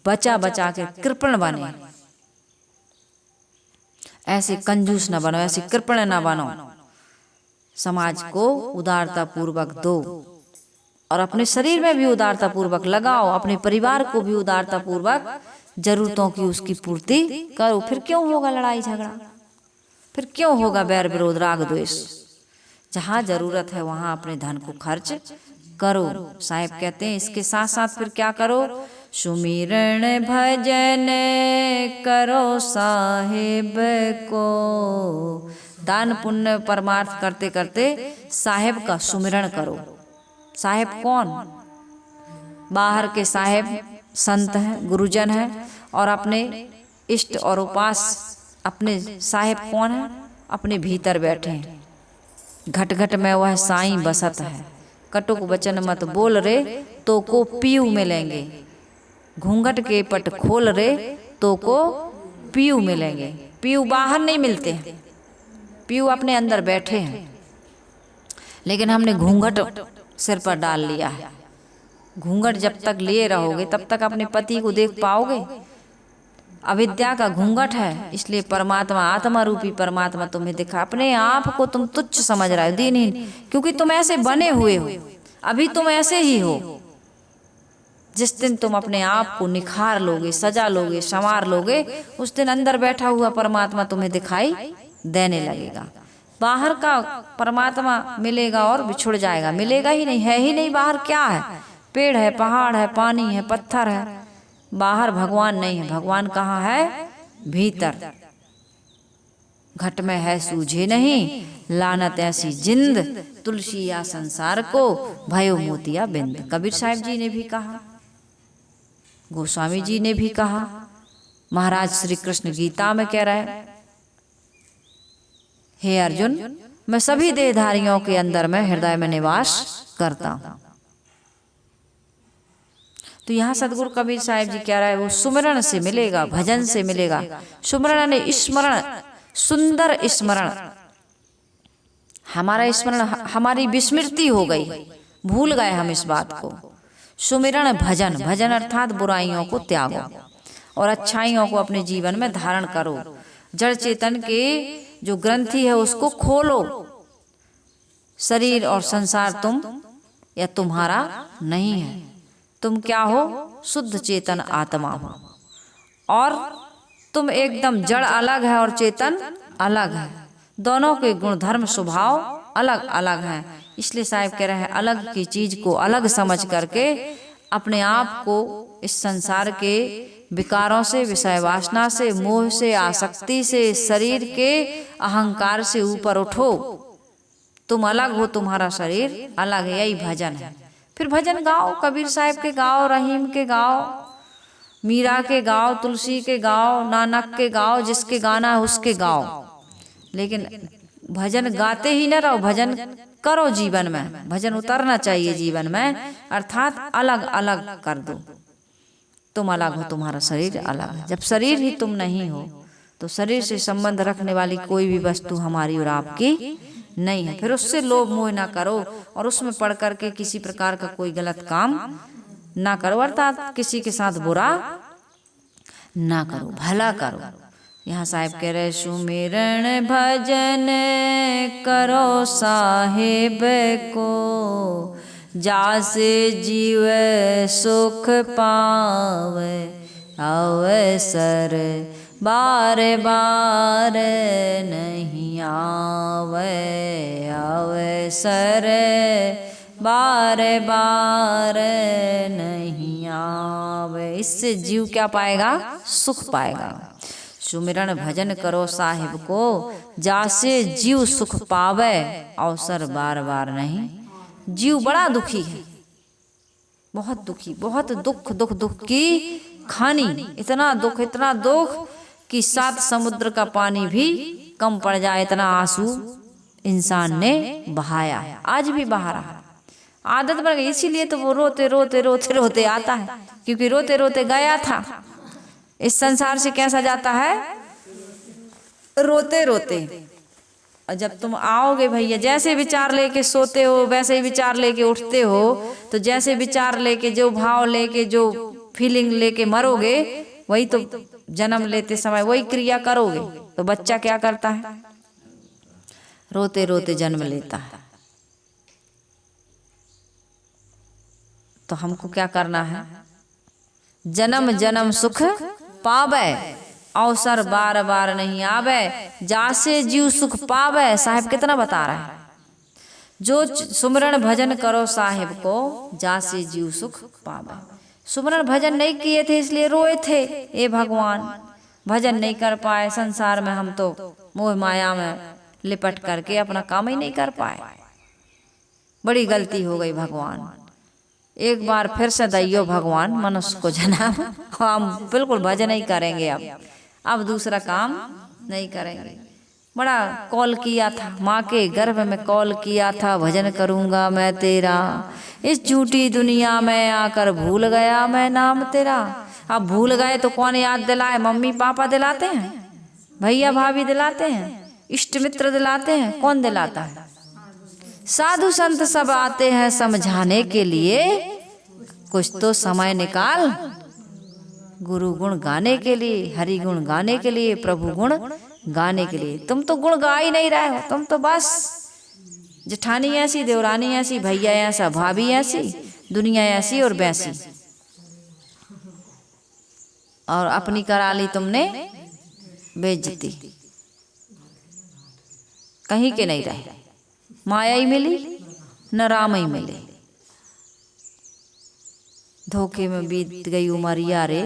बचा बचा के कृपण बने। ऐसे कंजूस न बनो, ऐसे कृपण न बनो। समाज को उदारता पूर्वक दो, और अपने शरीर में भी उदारता पूर्वक लगाओ, अपने परिवार को भी उदारता पूर्वक जरूरतों की उसकी पूर्ति करो। फिर क्यों होगा लड़ाई झगड़ा, फिर क्यों होगा बैर विरोध राग द्वेष। जहाँ जरूरत है वहाँ अपने धन को खर्च करो। साहिब कहते हैं इसके साथ साथ फिर क्या करो, सुमिरन भजन करो साहिब को। दान पुण्य परमार्थ करते करते साहिब का सुमिरन करो। साहिब कौन? बाहर के साहिब संत हैं, गुरुजन हैं, और अपने इष्ट और उपास अपने साहिब कौन है? अपने भीतर बैठे हैं। घट घट में वह साईं बसत है, कटुक वचन मत बोल रे तो को पीऊ मिलेंगे। घूंघट के पट खोल रे तो को पीऊ मिलेंगे। पीऊ बाहर नहीं मिलते हैं, पीऊ अपने अंदर बैठे हैं। लेकिन हमने घूंघट सिर पर डाल लिया है। घूंघट जब तक लिए रहोगे तब तक अपने पति को देख पाओगे। अविद्या का घूंघट है, इसलिए परमात्मा, आत्मा रूपी परमात्मा तुम्हें दिखा। अपने आप को तुम तुच्छ समझ रहे हो, दीनहीन, क्योंकि तुम ऐसे बने हुए हो। अभी तुम ऐसे ही हो। जिस दिन तुम अपने आप को निखार लोगे, सजा लोगे, संवार लोगे, उस दिन अंदर बैठा हुआ परमात्मा तुम्हें दिखाई देने लगेगा। बाहर का परमात्मा मिलेगा और बिछुड़ जाएगा, मिलेगा ही नहीं, है ही नहीं। बाहर क्या है? पेड़ है, पहाड़ है, पानी है, पत्थर है। बाहर भगवान नहीं है। भगवान कहाँ है? भीतर। घट में है सूझे नहीं, लानत ऐसी जिंद, तुलसी या संसार को भयो मोतिया बिंद। कबीर साहिब जी ने भी कहा, गोस्वामी जी ने भी कहा, महाराज श्री कृष्ण गीता में कह रहे हैं, हे अर्जुन, मैं सभी देहधारियों के अंदर में हृदय में निवास करता हूं। तो यहाँ सदगुरु कबीर साहिब जी कह रहा है वो सुमिरन से मिलेगा, भजन से मिलेगा। सुमिरन ने स्मरण, सुंदर स्मरण। हमारा स्मरण, हमारी विस्मृति हो गई, भूल गए हम इस बात को। सुमिरन भजन, भजन अर्थात बुराइयों को त्यागो और अच्छाइयों को अपने जीवन में धारण करो। जड़ चेतन के जो ग्रंथि है उसको खोलो। शरीर और संसार तुम या तुम्हारा नहीं है। तुम क्या हो? शुद्ध चेतन आत्मा हो। और तुम एकदम जड़ अलग है और चेतन अलग है। दोनों के गुण धर्म स्वभाव अलग अलग हैं। इसलिए साहिब कह रहे हैं अलग की चीज को अलग समझ करके अपने आप को इस संसार के विकारों से, विषय वासना से, मोह से, आसक्ति से, शरीर के अहंकार से ऊपर उठो। तुम अलग हो, तुम्हारा शरीर अलग है। यही भजन है। फिर भजन गाओ, कबीर साहिब के गाओ, रहीम के गाओ, मीरा के गाओ, तुलसी के गाओ, नानक के गाओ, जिसके गाना है उसके गाओ। लेकिन भजन गाते ही न रहो, भजन करो जीवन में। भजन उतरना चाहिए जीवन में, अर्थात अलग अलग कर दो। तुम अलग हो, तुम्हारा शरीर अलग है। जब शरीर ही तुम नहीं हो तो शरीर से संबंध रखने वाली कोई भी वस्तु हमारी और आपकी नहीं है। फिर उससे लोभ मोह ना करो और उसमें पढ़ करके किसी प्रकार का कोई गलत काम ना करो, अर्थात किसी के साथ बुरा ना करो, भला करो। यहाँ साहिब कह रहे सुमिरन भजन करो साहिब को, जासे जीव सुख पावे अवसर बार बार नहीं आवे, अवसर बार बार नहीं आवे। इससे जीव क्या पाएगा? सुख पाएगा। सुमिरन भजन करो साहिब को, जासे जीव सुख पावे अवसर बार बार नहीं। जीव बड़ा दुखी है, बहुत दुखी, बहुत दुख दुख दुख की खानी। इतना दुख कि 7 समुद्र का पानी भी कम पड़ जाए, इतना आंसू इंसान ने बहाया है, आज भी बहा रहा है। आदत बन गई, इसीलिए तो वो रोते रोते रोते रोते आता है, क्योंकि रोते रोते गया था। इस संसार से कैसा जाता है? रोते रोते। और जब तुम आओगे भैया, जैसे विचार लेके सोते हो वैसे ही विचार लेके उठते हो, तो जैसे विचार लेके, जो भाव लेके, जो फीलिंग लेके मरोगे, वही तो जन्म लेते समय वही क्रिया करोगे। तो बच्चा क्या करता है? रोते रोते जन्म लेता है। तो हमको क्या करना है? जन्म जन्म सुख पावे, अवसर बार बार नहीं आवे, जासे जीव सुख पावे। साहिब कितना बता रहा है, जो सुमरण भजन करो साहिब को, जासे जीव सुख पावे। सुमरण भजन नहीं किए थे इसलिए रोए थे, ए भगवान भजन नहीं कर पाए, संसार में हम तो मोह माया में लिपट करके अपना काम ही नहीं कर पाए, बड़ी गलती हो गई भगवान। एक बार फिर से दैयो भगवान मनुष्य को जन्म, हम बिल्कुल भजन ही करेंगे, अब दूसरा काम नहीं करेंगे। बड़ा कॉल किया था, माँ के गर्भ में कॉल किया था, भजन करूँगा मैं तेरा, इस झूठी दुनिया में आकर भूल गया मैं नाम तेरा। अब भूल गए तो कौन याद दिलाए? मम्मी पापा दिलाते हैं, भैया भाभी दिलाते हैं, इष्ट मित्र दिलाते हैं, कौन दिलाता है? साधु संत सब आते हैं समझाने के लिए, कुछ तो समय निकाल गुरु गुण गाने के लिए, हरि गुण गाने के लिए, प्रभु गुण गाने के लिए। तुम तो गुण गा ही नहीं रहे हो, तुम तो बस जेठानी ऐसी, देवरानी ऐसी, भैया ऐसा, भाभी ऐसी, दुनिया ऐसी और वैसी, और अपनी करा ली तुमने बेइज्जती, कहीं के नहीं रहे। माया ही मिली न राम ही मिले, धोखे में बीत गई उमरिया रे।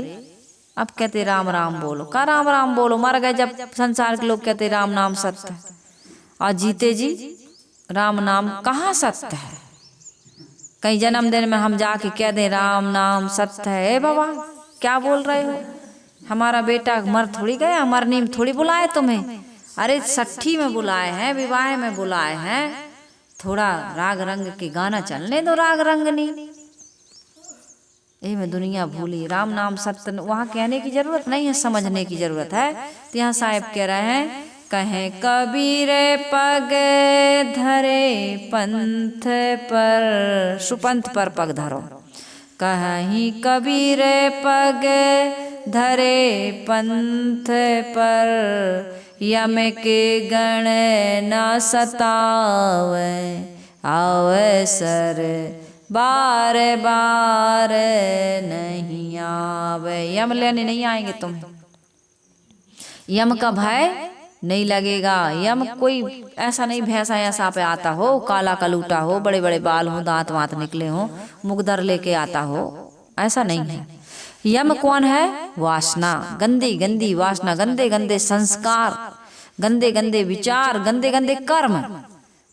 अब कहते राम राम बोलो, का राम राम बोलो? मर गए जब संसार के लोग कहते राम नाम सत्य है, और जीते जी राम नाम कहाँ सत्य है? कहीं जन्मदिन में हम जाके कह दें राम नाम सत्य है? बाबा क्या बोल रहे हो? हमारा बेटा मर थोड़ी गया, मरनी में थोड़ी बुलाए तुम्हें, अरे 60 में बुलाए हैं, विवाह में बुलाए हैं, थोड़ा राग रंग के गाना चलने दो, राग रंगनी। ये में दुनिया भूली, राम नाम सत्य वहाँ कहने की जरूरत नहीं है, समझने की जरूरत है। तो यहाँ साहिब कह रहे हैं, कहें कबीर पग धरे पंथ पर, सुपंथ पर पग धरो, कहीं कबीर पग धरे पंथ पर, यम के गण न सतावे, अवसर बार बार नहीं आवे। यम लेने नहीं आएंगे तुम्हें, यम का भय नहीं लगेगा। यम कोई ऐसा नहीं भैंसा ऐसा पे आता हो, काला कलूटा हो, बड़े बड़े बाल हो, दांत वांत निकले हो, मुकदर लेके आता हो, ऐसा नहीं है। यम कौन है? वासना, गंदी गंदी वासना, गंदे गंदे संस्कार, गंदे गंदे विचार, गंदे गंदे कर्म,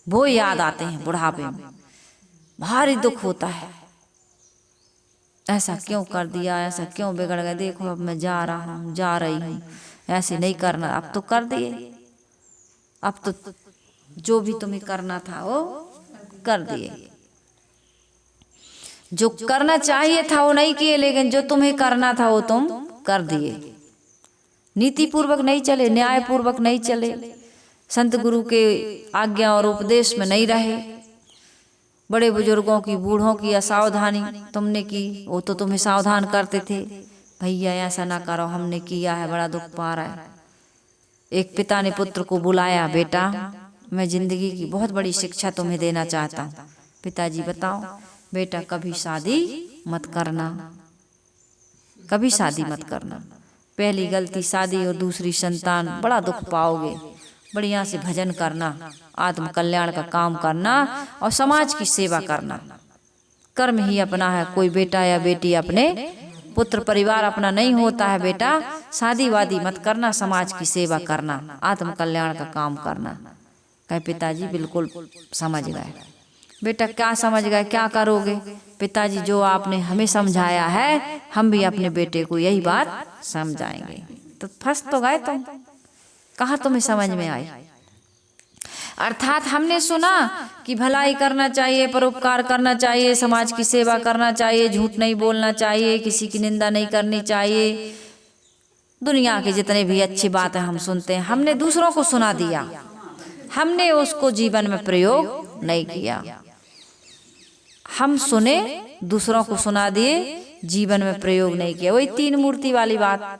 वो याद आते हैं बुढ़ापे में, भारी दुख होता है। ऐसा क्यों कर दिया, ऐसा क्यों बिगड़ गया, देखो अब मैं जा रहा हूँ, जा रही हूँ, ऐसे नहीं करना। अब तो कर दिए, अब तो जो भी तुम्हें करना था वो कर दिए, जो करना चाहिए था वो नहीं किए, लेकिन जो तुम्हें करना था वो तुम कर दिए। नीति पूर्वक नहीं चले, न्याय पूर्वक नहीं चले, संत गुरु के आज्ञा और उपदेश में नहीं रहे, बड़े बुजुर्गों की, बूढ़ों की असावधानी तुमने की, वो तो तुम्हें सावधान करते थे, भैया ऐसा ना करो, हमने किया है, बड़ा दुख पा रहा है। एक पिता ने पुत्र को बुलाया, बेटा मैं जिंदगी की बहुत बड़ी शिक्षा तुम्हें देना चाहता हूँ। पिताजी बताओ, बेटा कभी शादी मत करना, कभी शादी मत करना, पहली गलती शादी और दूसरी संतान, बड़ा दुख पाओगे। बढ़िया से भजन करना, आत्म कल्याण का काम करना और समाज की सेवा करना, कर्म ही अपना है। कोई बेटा या बेटी अपने पुत्र परिवार अपना नहीं होता है। बेटा शादी वादी मत करना, समाज की सेवा करना, आत्म कल्याण का काम करना। कहे पिताजी बिल्कुल समझ गए। बेटा क्या समझ गए, क्या करोगे? पिताजी जो आपने हमें समझाया है, हम भी अपने बेटे को यही बात समझाएंगे। तो फंस तो गए तुम, कहाँ तुम्हें समझ में आई? अर्थात हमने सुना कि भलाई करना चाहिए, परोपकार करना चाहिए, समाज की सेवा करना चाहिए, झूठ नहीं बोलना चाहिए, किसी की निंदा नहीं करनी चाहिए, दुनिया के जितने भी अच्छी बातें हम सुनते हैं, हमने दूसरों को सुना दिया। हमने उसको जीवन में प्रयोग नहीं किया। हम सुने, दूसरों को सुना दिए, जीवन में प्रयोग नहीं किया। वही तीन मूर्ति वाली बात।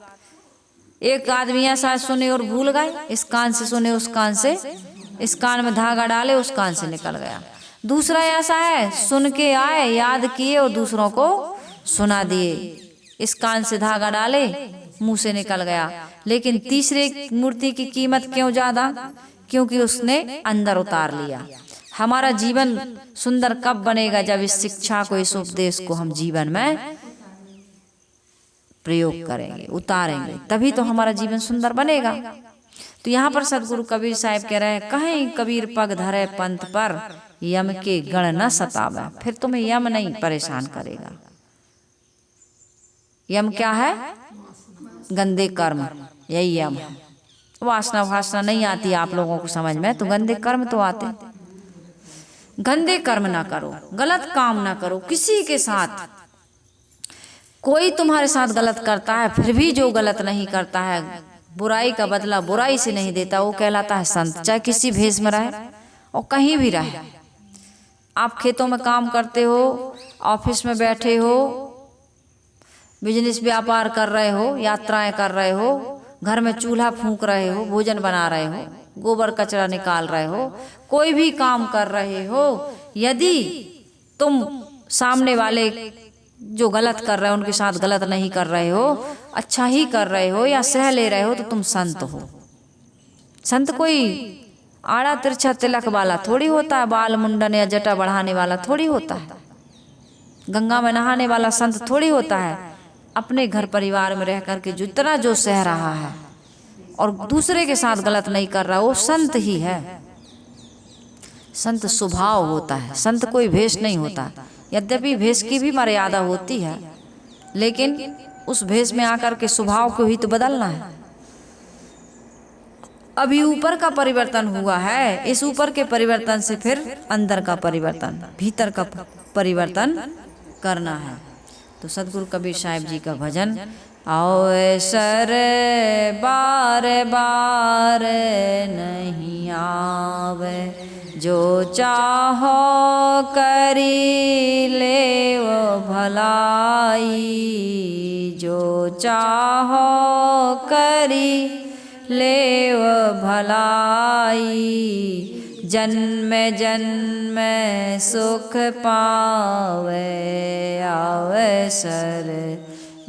एक आदमी ऐसा सुने और भूल गए, इस कान से सुने उस कान से, इस कान में धागा डाले उस कान से निकल गया। दूसरा ऐसा है, सुन के आए, याद किए और दूसरों को सुना दिए, इस कान से धागा डाले मुंह से निकल गया। लेकिन तीसरे मूर्ति की कीमत क्यों ज्यादा? क्योंकि उसने अंदर उतार लिया। हमारा जीवन सुंदर कब बनेगा? जब इस शिक्षा को, इस उपदेश को हम जीवन में प्रयोग करेंगे, उतारेंगे, तभी तो हमारा जीवन सुंदर बनेगा। तो यहाँ पर सदगुरु कबीर साहब कह रहे हैं, कहीं कबीर पग धरे पंथ पर, यम के गण न सतावे। फिर तुम्हें यम नहीं परेशान करेगा। यम क्या है? गंदे कर्म, यही यम है। वासना वासना नहीं आती आप लोगों को समझ में, तो गंदे कर्म तो आते। गंदे कर्म ना करो, गलत काम ना करो किसी के साथ। कोई तुम्हारे साथ गलत करता है, फिर भी जो गलत नहीं करता है, बुराई का बदला बुराई से नहीं देता, वो कहलाता है संत। चाहे किसी भेष में रहे और कहीं भी रहे। आप खेतों में काम करते हो, ऑफिस में बैठे हो, बिजनेस व्यापार कर रहे हो, यात्राएं कर रहे हो, घर में चूल्हा फूंक रहे हो, भोजन बना रहे हो, गोबर कचरा निकाल रहे हो, कोई भी काम कर रहे हो, यदि तुम सामने वाले जो गलत कर रहे हो उनके साथ गलत नहीं कर रहे हो, अच्छा ही कर रहे हो या सह ले रहे हो, तो तुम संत हो। संत कोई आड़ा तिरछा तिलक वाला थोड़ी होता है, बाल मुंडन या जटा बढ़ाने वाला थोड़ी होता है, गंगा में नहाने वाला संत थोड़ी होता है। अपने घर परिवार में रह करके जितना जो सह रहा है और दूसरे के साथ गलत नहीं कर रहा, वो संत ही है। संत स्वभाव होता है, संत कोई भेष नहीं होता। यद्यपि भेष की भी मर्यादा होती है, लेकिन उस भेष में आकर के स्वभाव को ही तो बदलना है। अभी ऊपर का परिवर्तन हुआ है, इस ऊपर के परिवर्तन से फिर अंदर का परिवर्तन, भीतर का परिवर्तन करना है। तो सदगुरु कबीर साहब जी का भजन, अवसर बार बार नहीं आवे, जो चाहो करी ले वो भलाई, जो चाहो करी ले वो भलाई, जन्म जन्म सुख पावे, अवसर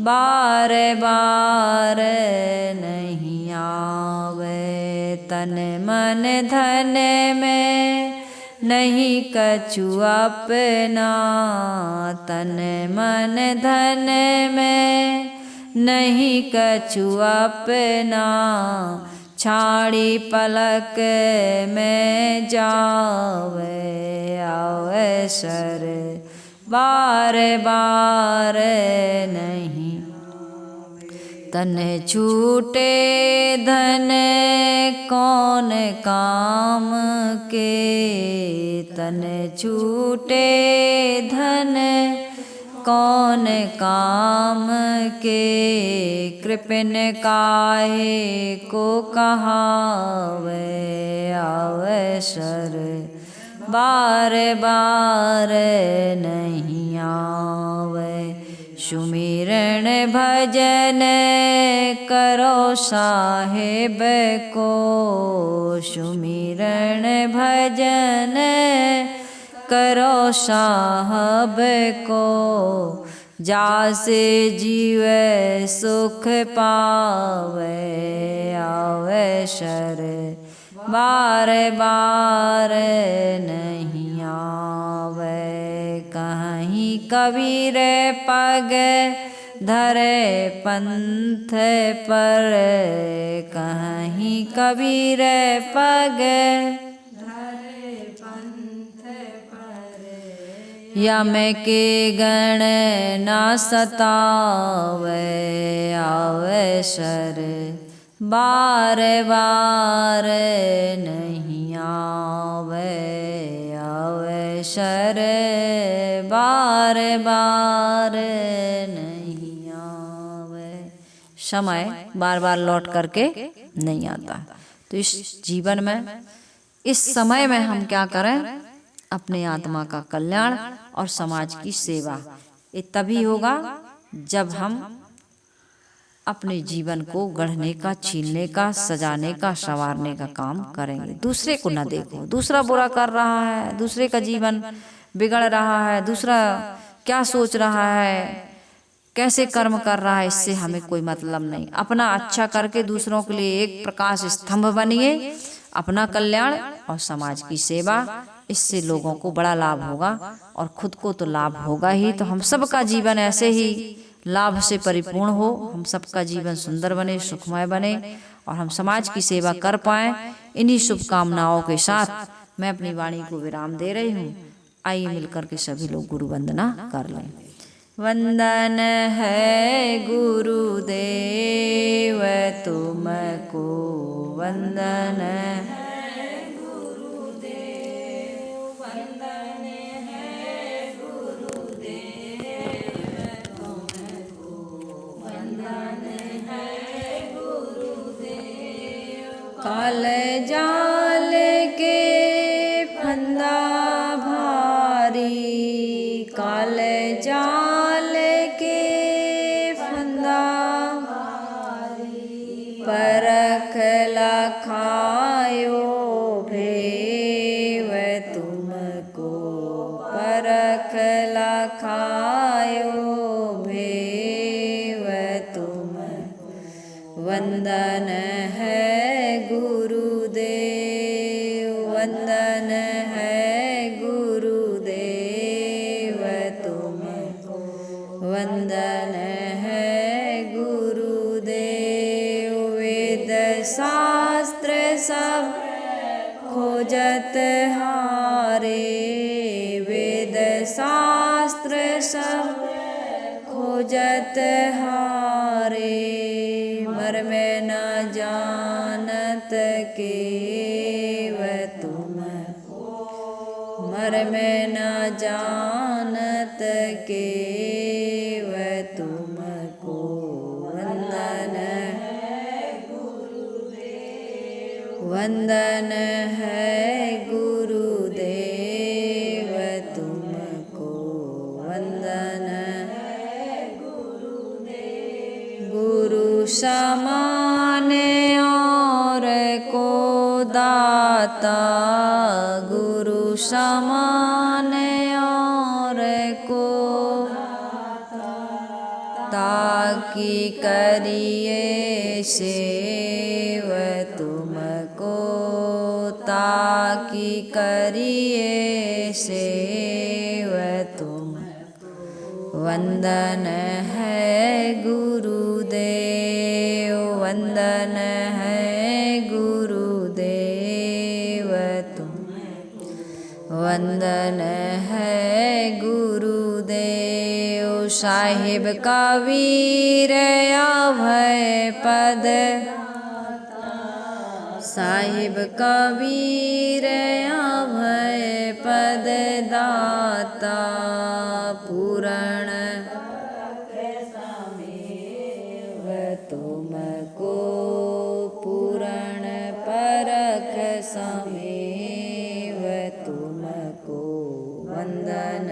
बार बार नहीं आवे। तन मन धन में नहीं कछु अपना, तन मन धन में नहीं कछु अपना, छाड़ी पलक में जावे, अवसर बार बार नहीं। तन छूटे धन कौन काम के, तन छूटे धन कौन काम के, कृपन काहे को कहावे, अवसर बार बार नहीं आवे। सुमिरन भजन करो साहेब को, सुमिरन भजन करो साहब को, जासे जीव सुख पावे, अवसर बार बार नहीं आवे। कहीं कबीर पग धरे पंथ पर, कहीं कबीर पग धरे पंथ पर, यम के गण ना सतावे, अवसर बार बार नहीं आवे, अवसर बार बार नहीं आवे। समय बार बार लौट करके नहीं आता। तो इस जीवन में इस समय में हम क्या करें, अपने आत्मा का कल्याण और समाज की सेवा। ये तभी होगा जब हम अपने जीवन को गढ़ने का, छीनने का, सजाने का, संवारने का काम करेंगे। दूसरे को ना देखो, दूसरा बुरा कर रहा है, दूसरे का जीवन बिगड़ रहा है, दूसरा क्या सोच रहा है, कैसे कर्म कर रहा है, इससे हमें कोई मतलब नहीं। अपना अच्छा करके दूसरों के लिए एक प्रकाश स्तंभ बनिए, अपना कल्याण और समाज की सेवा, इससे लोगों को बड़ा लाभ होगा और खुद को तो लाभ होगा ही। तो हम सबका जीवन ऐसे ही लाभ से परिपूर्ण हो, हम सबका जीवन सुंदर बने, सुखमय बने और हम समाज की सेवा कर पाएं। इन्हीं शुभकामनाओं के साथ मैं अपनी वाणी को विराम दे रही हूँ। आइए मिलकर के सभी लोग गुरु वंदना कर लें। वंदन है गुरुदेव तुमको, वंदन है गुरुदेव, वंदन है गुरुदेव तुमको, वंदन है गुरुदेव। काल जाल के फंदा भारी, काल जाल के फंदा परख लखायो भेव तुमको, परख लखायो भेव तुमको, वंदन है गुरुदेव, वंदन है गुरुदेव तुमको, वंदन है गुरुदेव। वेद शास्त्र सब खोजत हारे, वेद शास्त्र सब खोजत हारे, मर्म न जानत केव तुमको, मर्म न जानत केव तुमको, वंदन है गुरुदेव, वंदन है गुरुदेव तुमको, वंदन है गुरुदेव। गुरु समान और को दाता, गुरु समान और को ताकि करिए सेव तुमको, ताकि करिए सेव तुमको, वंदन है गुरुदेव, वंदन है गुरुदेव तुम, वंदन है गुरुदेव। साहिब कबीर अभय पद, साहिब कबीर अभय पद दाता, पूरण तुमको, पूरण परख समेव तुमको, वंदन